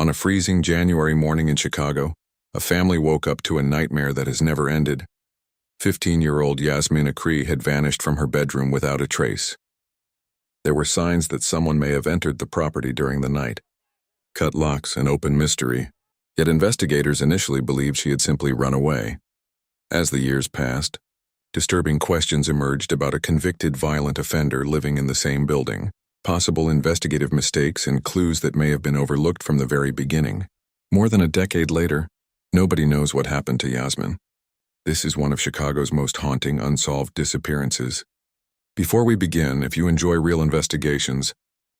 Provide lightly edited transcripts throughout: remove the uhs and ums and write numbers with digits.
On a freezing January morning in Chicago, a family woke up to a nightmare that has never ended. 15-year-old Yasmin had vanished from her bedroom without a trace. There were signs that someone may have entered the property during the night. Cut locks, an open mystery, yet investigators initially believed she had simply run away. As the years passed, disturbing questions emerged about a convicted violent offender living in the same building, possible investigative mistakes and clues that may have been overlooked from the very beginning. More than a decade later, nobody knows what happened to Yasmin. This is one of Chicago's most haunting unsolved disappearances. Before we begin, if you enjoy real investigations,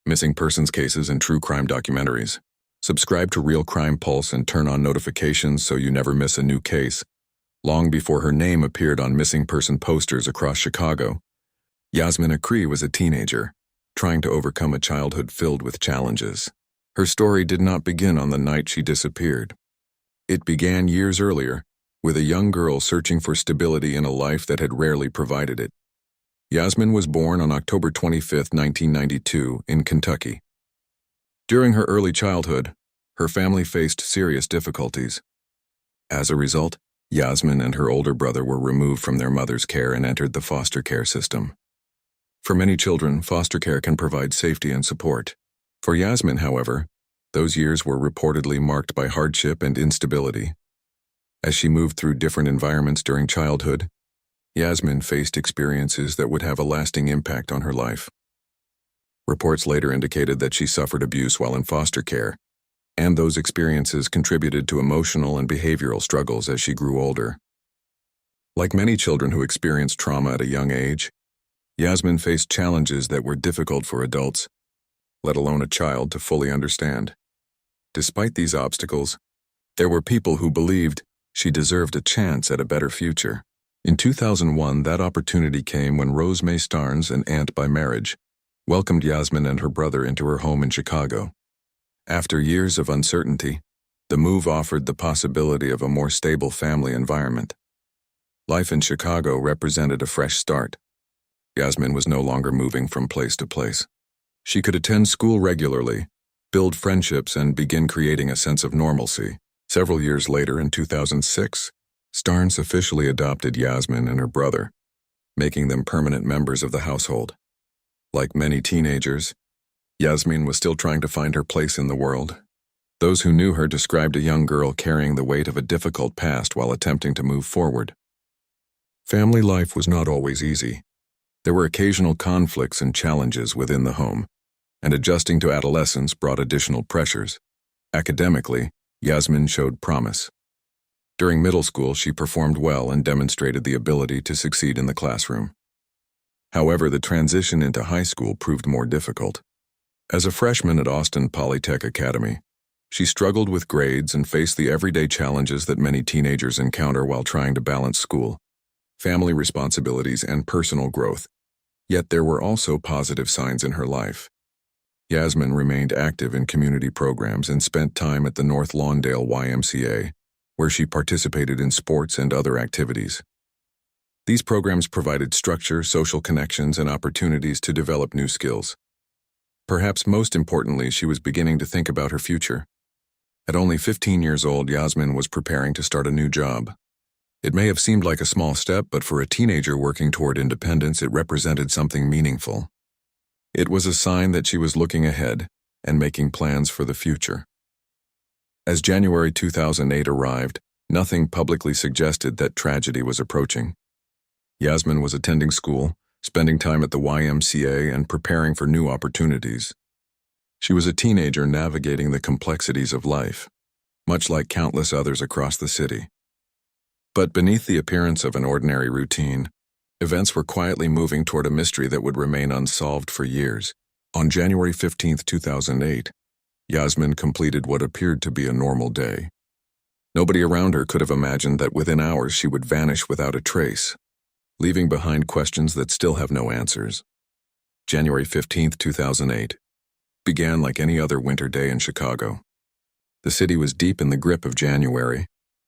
missing persons cases, and true crime documentaries, subscribe to Real Crime Pulse and turn on notifications so you never miss a new case. Long before her name appeared on missing person posters across Chicago, Yasmin was a teenager, trying to overcome a childhood filled with challenges. Her story did not begin on the night she disappeared. It began years earlier, with a young girl searching for stability in a life that had rarely provided it. Yasmin was born on October 25, 1992, in Kentucky. During her early childhood, her family faced serious difficulties. As a result, Yasmin and her older brother were removed from their mother's care and entered the foster care system. For many children, foster care can provide safety and support. For Yasmin, however, those years were reportedly marked by hardship and instability. As she moved through different environments during childhood, Yasmin faced experiences that would have a lasting impact on her life. Reports later indicated that she suffered abuse while in foster care, and those experiences contributed to emotional and behavioral struggles as she grew older. Like many children who experience trauma at a young age, Yasmin faced challenges that were difficult for adults, let alone a child, to fully understand. Despite these obstacles, there were people who believed she deserved a chance at a better future. In 2001, that opportunity came when Rose May Starnes, an aunt by marriage, welcomed Yasmin and her brother into her home in Chicago. After years of uncertainty, the move offered the possibility of a more stable family environment. Life in Chicago represented a fresh start. Yasmin was no longer moving from place to place. She could attend school regularly, build friendships, and begin creating a sense of normalcy. Several years later, in 2006, Starnes officially adopted Yasmin and her brother, making them permanent members of the household. Like many teenagers, Yasmin was still trying to find her place in the world. Those who knew her described a young girl carrying the weight of a difficult past while attempting to move forward. Family life was not always easy. There were occasional conflicts and challenges within the home, and adjusting to adolescence brought additional pressures. Academically, Yasmin showed promise. During middle school, she performed well and demonstrated the ability to succeed in the classroom. However, the transition into high school proved more difficult. As a freshman at Austin Polytech Academy, she struggled with grades and faced the everyday challenges that many teenagers encounter while trying to balance school, family responsibilities, and personal growth. Yet there were also positive signs in her life. Yasmin remained active in community programs and spent time at the North Lawndale YMCA, where she participated in sports and other activities. These programs provided structure, social connections, and opportunities to develop new skills. Perhaps most importantly, she was beginning to think about her future. At only 15 years old, Yasmin was preparing to start a new job. It may have seemed like a small step, but for a teenager working toward independence, it represented something meaningful. It was a sign that she was looking ahead and making plans for the future. As January 2008 arrived, nothing publicly suggested that tragedy was approaching. Yasmin was attending school, spending time at the YMCA, and preparing for new opportunities. She was a teenager navigating the complexities of life, much like countless others across the city. But beneath the appearance of an ordinary routine, events were quietly moving toward a mystery that would remain unsolved for years. On January 15, 2008, Yasmin completed what appeared to be a normal day. Nobody around her could have imagined that within hours she would vanish without a trace, leaving behind questions that still have no answers. January 15, 2008, began like any other winter day in Chicago. The city was deep in the grip of January.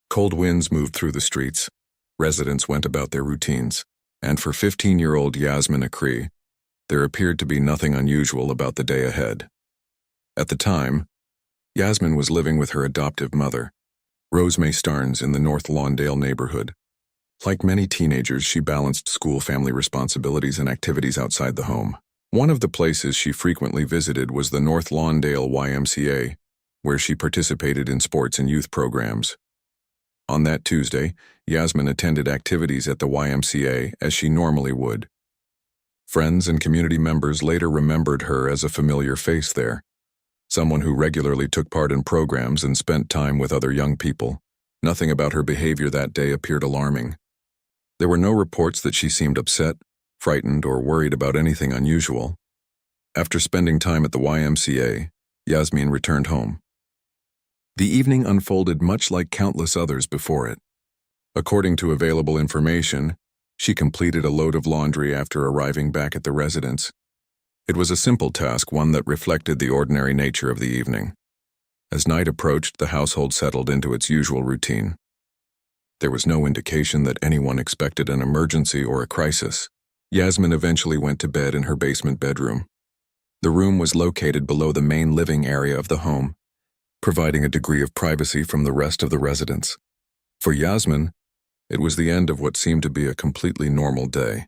Cold winds moved through the streets. Residents went about their routines. And for 15-year-old Yasmin, there appeared to be nothing unusual about the day ahead. At the time, Yasmin was living with her adoptive mother, Rosemary Starnes, in the North Lawndale neighborhood. Like many teenagers, she balanced school, family responsibilities, and activities outside the home. One of the places she frequently visited was the North Lawndale YMCA, where she participated in sports and youth programs. On that Tuesday, Yasmin attended activities at the YMCA as she normally would. Friends and community members later remembered her as a familiar face there, someone who regularly took part in programs and spent time with other young people. Nothing about her behavior that day appeared alarming. There were no reports that she seemed upset, frightened, or worried about anything unusual. After spending time at the YMCA, Yasmin returned home. The evening unfolded much like countless others before it. According to available information, she completed a load of laundry after arriving back at the residence. It was a simple task, one that reflected the ordinary nature of the evening. As night approached, the household settled into its usual routine. There was no indication that anyone expected an emergency or a crisis. Yasmin eventually went to bed in her basement bedroom. The room was located below the main living area of the home, providing a degree of privacy from the rest of the residence. For Yasmin, it was the end of what seemed to be a completely normal day.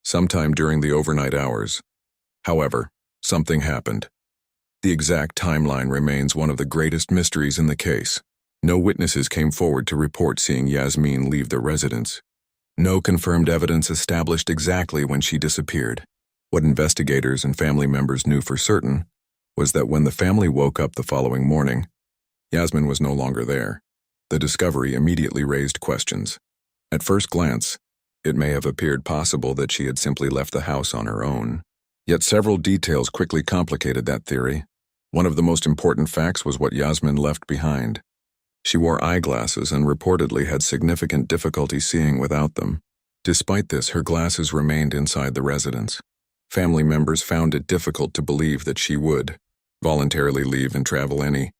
Sometime during the overnight hours, however, something happened. The exact timeline remains one of the greatest mysteries in the case. No witnesses came forward to report seeing Yasmin leave the residence. No confirmed evidence established exactly when she disappeared. What investigators and family members knew for certain was that when the family woke up the following morning, Yasmin was no longer there. The discovery immediately raised questions. At first glance, it may have appeared possible that she had simply left the house on her own. Yet several details quickly complicated that theory. One of the most important facts was what Yasmin left behind. She wore eyeglasses and reportedly had significant difficulty seeing without them. Despite this, her glasses remained inside the residence. Family members found it difficult to believe that she would voluntarily leave and travel any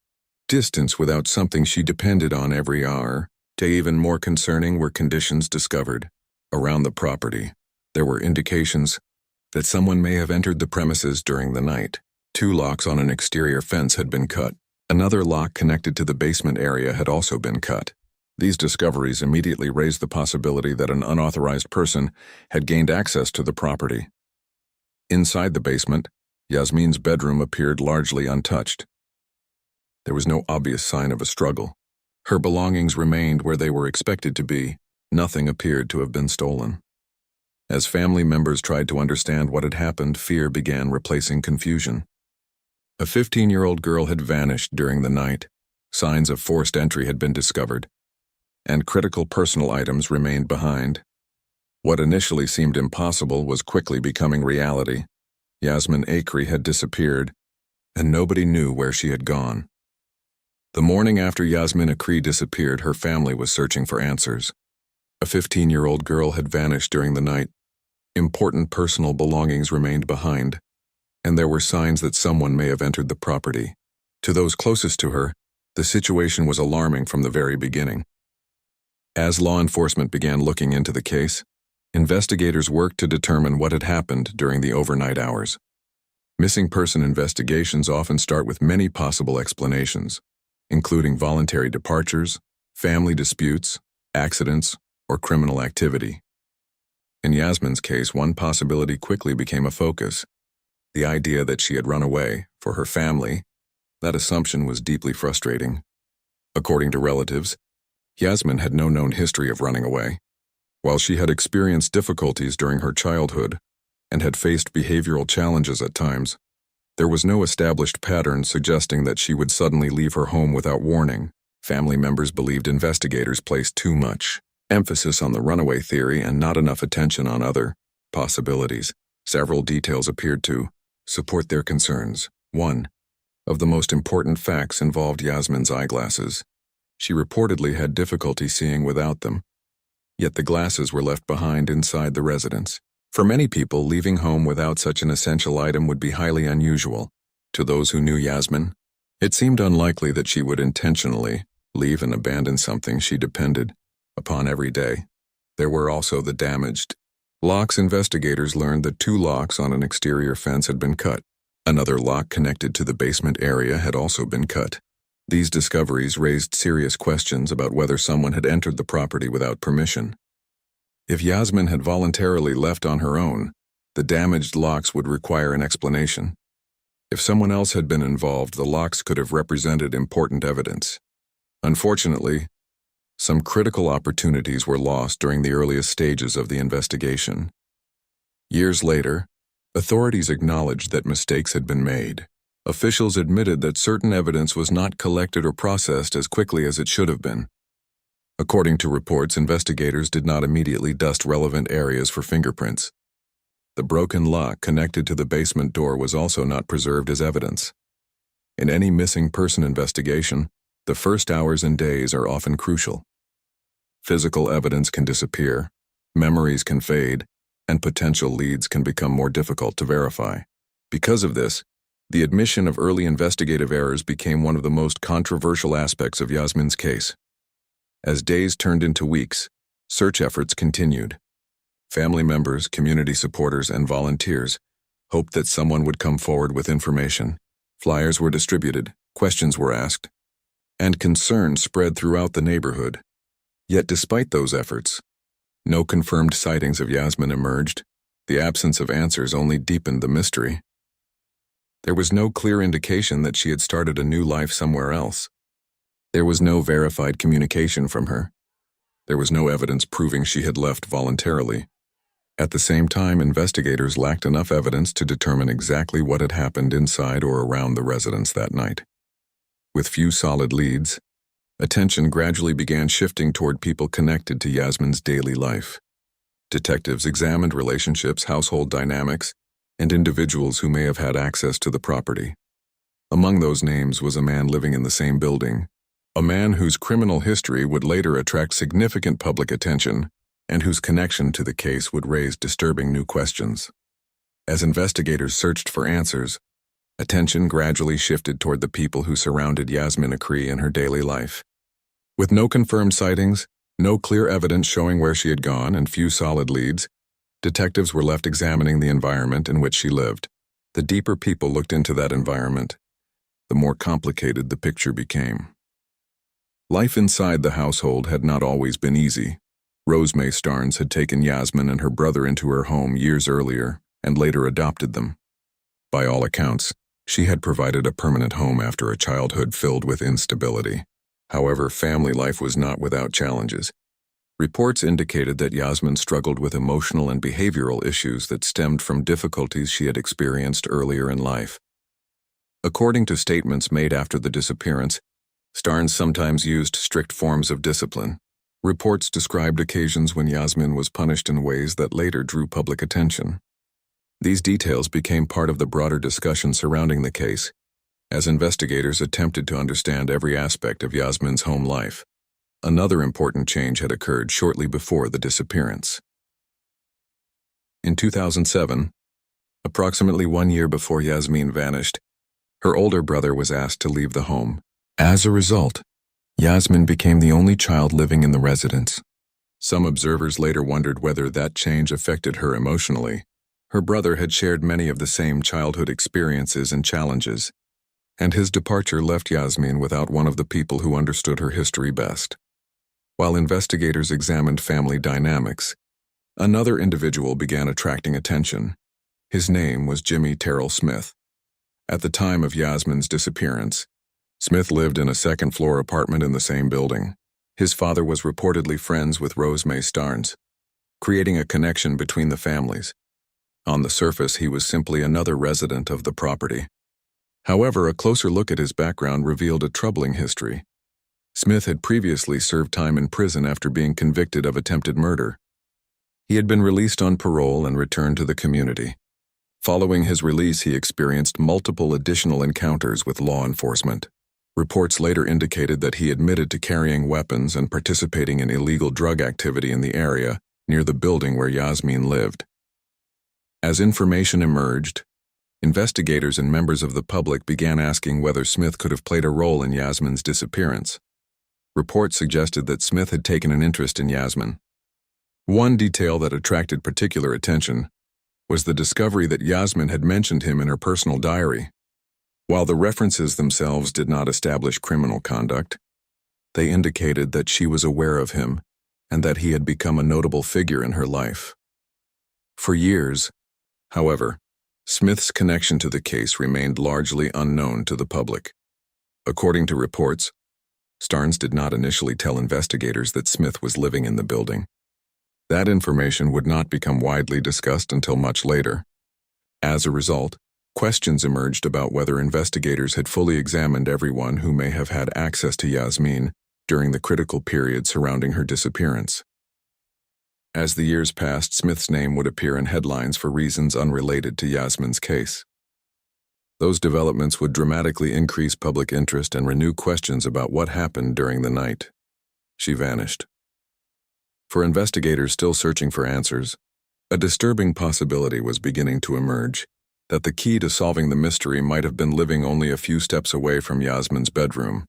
distance without something she depended on every hour. Even more concerning were conditions discovered around the property. There were indications that someone may have entered the premises during the night. 2 locks on an exterior fence had been cut. Another lock connected to the basement area had also been cut. These discoveries immediately raised the possibility that an unauthorized person had gained access to the property. Inside the basement, Yasmin's bedroom appeared largely untouched. There was no obvious sign of a struggle. Her belongings remained where they were expected to be. Nothing appeared to have been stolen. As family members tried to understand what had happened, fear began replacing confusion. A 15-year-old girl had vanished during the night. Signs of forced entry had been discovered, and critical personal items remained behind. What initially seemed impossible was quickly becoming reality. Yasmin Akri had disappeared, and nobody knew where she had gone. The morning after Yasmin Akri disappeared, her family was searching for answers. A 15-year-old girl had vanished during the night. Important personal belongings remained behind, and there were signs that someone may have entered the property. To those closest to her, the situation was alarming from the very beginning. As law enforcement began looking into the case, investigators worked to determine what had happened during the overnight hours. Missing person investigations often start with many possible explanations, including voluntary departures, family disputes, accidents, or criminal activity. In Yasmin's case, one possibility quickly became a focus: the idea that she had run away. For her family, that assumption was deeply frustrating. According to relatives, Yasmin had no known history of running away. While she had experienced difficulties during her childhood and had faced behavioral challenges at times, there was no established pattern suggesting that she would suddenly leave her home without warning. Family members believed investigators placed too much emphasis on the runaway theory and not enough attention on other possibilities. Several details appeared to support their concerns. One of the most important facts involved Yasmin's eyeglasses. She reportedly had difficulty seeing without them, yet the glasses were left behind inside the residence. For many people, leaving home without such an essential item would be highly unusual. To those who knew Yasmin, it seemed unlikely that she would intentionally leave and abandon something she depended upon every day. There were also the damaged locks. Investigators learned that 2 locks on an exterior fence had been cut. Another lock connected to the basement area had also been cut. These discoveries raised serious questions about whether someone had entered the property without permission. If Yasmin had voluntarily left on her own, the damaged locks would require an explanation. If someone else had been involved, the locks could have represented important evidence. Unfortunately, some critical opportunities were lost during the earliest stages of the investigation. Years later, authorities acknowledged that mistakes had been made. Officials admitted that certain evidence was not collected or processed as quickly as it should have been. According to reports, investigators did not immediately dust relevant areas for fingerprints. The broken lock connected to the basement door was also not preserved as evidence. In any missing person investigation, the first hours and days are often crucial. Physical evidence can disappear, memories can fade, and potential leads can become more difficult to verify. Because of this, the admission of early investigative errors became one of the most controversial aspects of Yasmin's case. As days turned into weeks, search efforts continued. Family members, community supporters, and volunteers hoped that someone would come forward with information. Flyers were distributed, questions were asked, and concern spread throughout the neighborhood. Yet despite those efforts, no confirmed sightings of Yasmin emerged. The absence of answers only deepened the mystery. There was no clear indication that she had started a new life somewhere else. There was no verified communication from her. There was no evidence proving she had left voluntarily. At the same time, investigators lacked enough evidence to determine exactly what had happened inside or around the residence that night. With few solid leads, attention gradually began shifting toward people connected to Yasmin's daily life. Detectives examined relationships, household dynamics, and individuals who may have had access to the property. Among those names was a man living in the same building, a man whose criminal history would later attract significant public attention and whose connection to the case would raise disturbing new questions. As investigators searched for answers, attention gradually shifted toward the people who surrounded Yasmin in her daily life. With no confirmed sightings, no clear evidence showing where she had gone, and few solid leads, detectives were left examining the environment in which she lived. The deeper people looked into that environment, the more complicated the picture became. Life inside the household had not always been easy. Rosemary Starnes had taken Yasmin and her brother into her home years earlier and later adopted them. By all accounts, she had provided a permanent home after a childhood filled with instability. However, family life was not without challenges. Reports indicated that Yasmin struggled with emotional and behavioral issues that stemmed from difficulties she had experienced earlier in life. According to statements made after the disappearance, Starnes sometimes used strict forms of discipline. Reports described occasions when Yasmin was punished in ways that later drew public attention. These details became part of the broader discussion surrounding the case, as investigators attempted to understand every aspect of Yasmin's home life. Another important change had occurred shortly before the disappearance. In 2007, approximately 1 year before Yasmin vanished, her older brother was asked to leave the home. As a result, Yasmin became the only child living in the residence. Some observers later wondered whether that change affected her emotionally. Her brother had shared many of the same childhood experiences and challenges, and his departure left Yasmin without one of the people who understood her history best. While investigators examined family dynamics, another individual began attracting attention. His name was Jimmy Terrell Smith. At the time of Yasmin's disappearance, Smith lived in a second-floor apartment in the same building. His father was reportedly friends with Rosemary Starnes, creating a connection between the families. On the surface, he was simply another resident of the property. However, a closer look at his background revealed a troubling history. Smith had previously served time in prison after being convicted of attempted murder. He had been released on parole and returned to the community. Following his release, he experienced multiple additional encounters with law enforcement. Reports later indicated that he admitted to carrying weapons and participating in illegal drug activity in the area near the building where Yasmin lived. As information emerged, investigators and members of the public began asking whether Smith could have played a role in Yasmin's disappearance. Reports suggested that Smith had taken an interest in Yasmin. One detail that attracted particular attention was the discovery that Yasmin had mentioned him in her personal diary. While the references themselves did not establish criminal conduct, they indicated that she was aware of him and that he had become a notable figure in her life. For years, however, Smith's connection to the case remained largely unknown to the public. According to reports, Starnes did not initially tell investigators that Smith was living in the building. That information would not become widely discussed until much later. As a result, questions emerged about whether investigators had fully examined everyone who may have had access to Yasmin during the critical period surrounding her disappearance. As the years passed, Smith's name would appear in headlines for reasons unrelated to Yasmin's case. Those developments would dramatically increase public interest and renew questions about what happened during the night she vanished. For investigators still searching for answers, a disturbing possibility was beginning to emerge, that the key to solving the mystery might have been living only a few steps away from Yasmin's bedroom.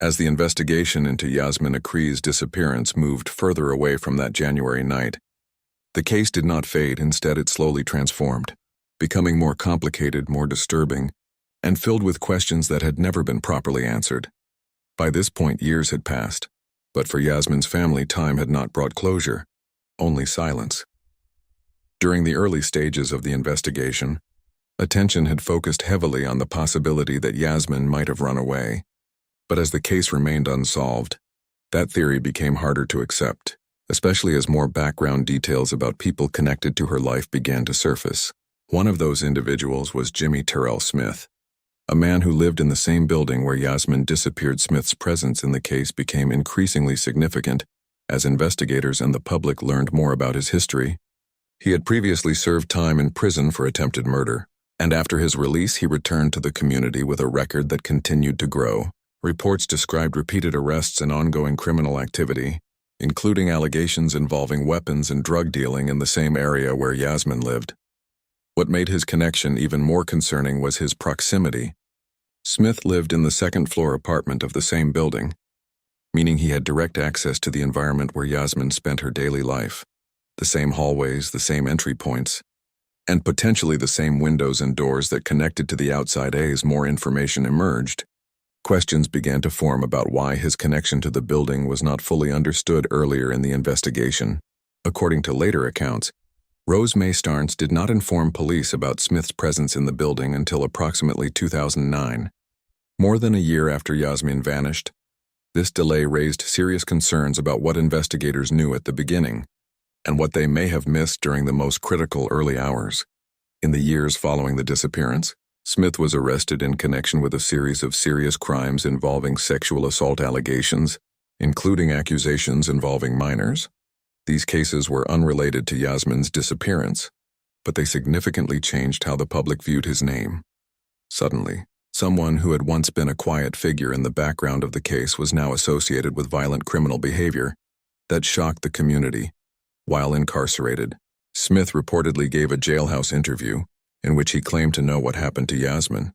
As the investigation into Yasmin Akree's disappearance moved further away from that January night, the case did not fade. Instead, it slowly transformed, becoming more complicated, more disturbing, and filled with questions that had never been properly answered. By this point, years had passed, but for Yasmin's family, time had not brought closure, only silence. During the early stages of the investigation, attention had focused heavily on the possibility that Yasmin might have run away. But as the case remained unsolved, that theory became harder to accept, especially as more background details about people connected to her life began to surface. One of those individuals was Jimmy Terrell Smith, a man who lived in the same building where Yasmin disappeared. Smith's presence in the case became increasingly significant as investigators and the public learned more about his history. He had previously served time in prison for attempted murder, and after his release he returned to the community with a record that continued to grow. Reports described repeated arrests and ongoing criminal activity, including allegations involving weapons and drug dealing in the same area where Yasmin lived. What made his connection even more concerning was his proximity. Smith lived in the second-floor apartment of the same building, meaning he had direct access to the environment where Yasmin spent her daily life. The same hallways, the same entry points, and potentially the same windows and doors that connected to the outside. As more information emerged, questions began to form about why his connection to the building was not fully understood earlier in the investigation. According to later accounts, Rose Mae Starnes did not inform police about Smith's presence in the building until approximately 2009. More than a year after Yasmin vanished, this delay raised serious concerns about what investigators knew at the beginning, and what they may have missed during the most critical early hours. In the years following the disappearance, Smith was arrested in connection with a series of serious crimes involving sexual assault allegations, including accusations involving minors. These cases were unrelated to Yasmin's disappearance, but they significantly changed how the public viewed his name. Suddenly, someone who had once been a quiet figure in the background of the case was now associated with violent criminal behavior that shocked the community. While incarcerated, Smith reportedly gave a jailhouse interview in which he claimed to know what happened to Yasmin,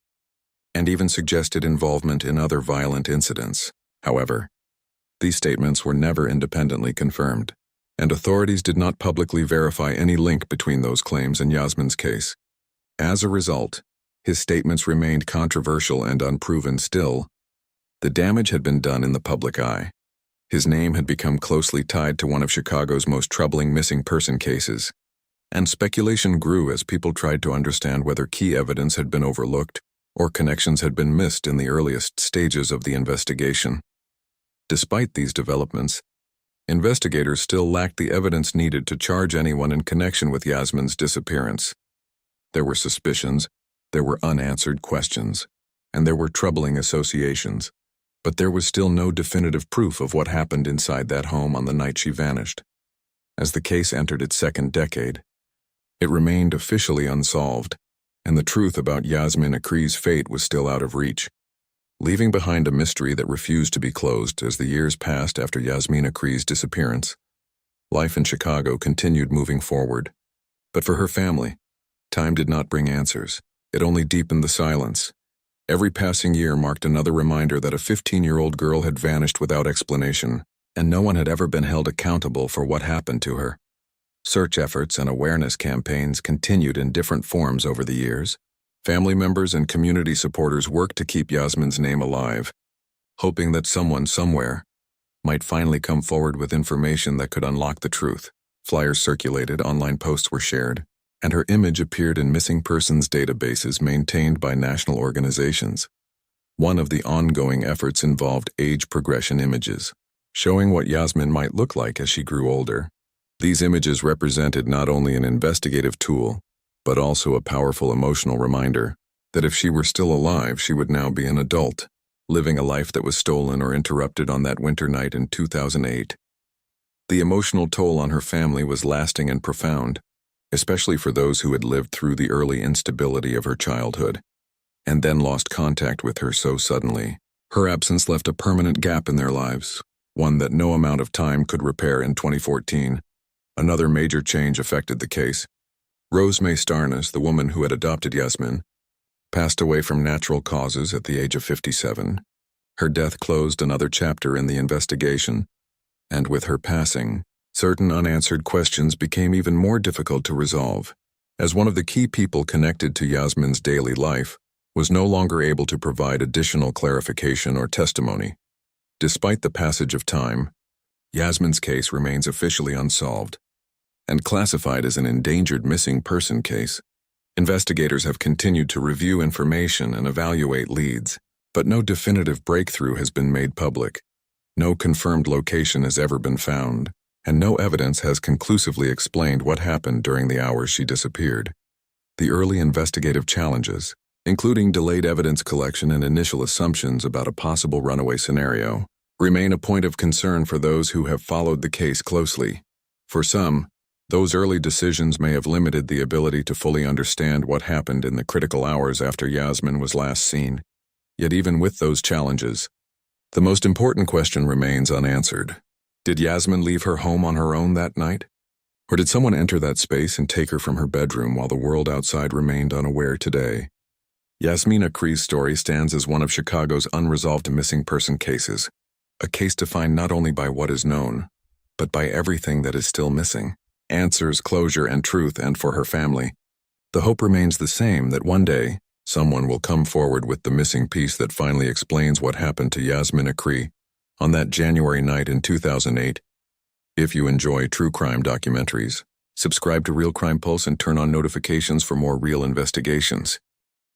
and even suggested involvement in other violent incidents. However, these statements were never independently confirmed, and authorities did not publicly verify any link between those claims and Yasmin's case. As a result, his statements remained controversial and unproven. Still, the damage had been done in the public eye. His name had become closely tied to one of Chicago's most troubling missing person cases, and speculation grew as people tried to understand whether key evidence had been overlooked or connections had been missed in the earliest stages of the investigation. Despite these developments, investigators still lacked the evidence needed to charge anyone in connection with Yasmin's disappearance. There were suspicions, there were unanswered questions, and there were troubling associations, but there was still no definitive proof of what happened inside that home on the night she vanished. As the case entered its second decade, it remained officially unsolved, and the truth about Yasmin Akree's fate was still out of reach, leaving behind a mystery that refused to be closed. As the years passed after Yasmin Akree's disappearance, life in Chicago continued moving forward. But for her family, time did not bring answers. It only deepened the silence. Every passing year marked another reminder that a 15-year-old girl had vanished without explanation, and no one had ever been held accountable for what happened to her. Search efforts and awareness campaigns continued in different forms over the years, Family members and community supporters worked to keep Yasmin's name alive, hoping that someone somewhere might finally come forward with information that could unlock the truth. Flyers circulated, online posts were shared, and her image appeared in missing persons databases maintained by national organizations. One of the ongoing efforts involved age progression images, showing what Yasmin might look like as she grew older. These images represented not only an investigative tool, but also a powerful emotional reminder that if she were still alive, she would now be an adult, living a life that was stolen or interrupted on that winter night in 2008. The emotional toll on her family was lasting and profound, especially for those who had lived through the early instability of her childhood, and then lost contact with her so suddenly. Her absence left a permanent gap in their lives, one that no amount of time could repair. In 2014, another major change affected the case. Rose May Starnes, the woman who had adopted Yasmin, passed away from natural causes at the age of 57. Her death closed another chapter in the investigation, and with her passing, certain unanswered questions became even more difficult to resolve, as one of the key people connected to Yasmin's daily life was no longer able to provide additional clarification or testimony. Despite the passage of time, Yasmin's case remains officially unsolved and classified as an endangered missing person case. Investigators have continued to review information and evaluate leads, but no definitive breakthrough has been made public. No confirmed location has ever been found, and no evidence has conclusively explained what happened during the hours she disappeared. The early investigative challenges, including delayed evidence collection and initial assumptions about a possible runaway scenario, remain a point of concern for those who have followed the case closely. For some, those early decisions may have limited the ability to fully understand what happened in the critical hours after Yasmin was last seen. Yet even with those challenges, the most important question remains unanswered. Did Yasmin leave her home on her own that night? Or did someone enter that space and take her from her bedroom while the world outside remained unaware today? Yasmin Akree's story stands as one of Chicago's unresolved missing person cases, a case defined not only by what is known, but by everything that is still missing. Answers, closure, and truth. And for her family, the hope remains the same, that one day, someone will come forward with the missing piece that finally explains what happened to Yasmin Akree on that January night in 2008. If you enjoy true crime documentaries, subscribe to Real Crime Pulse and turn on notifications for more real investigations.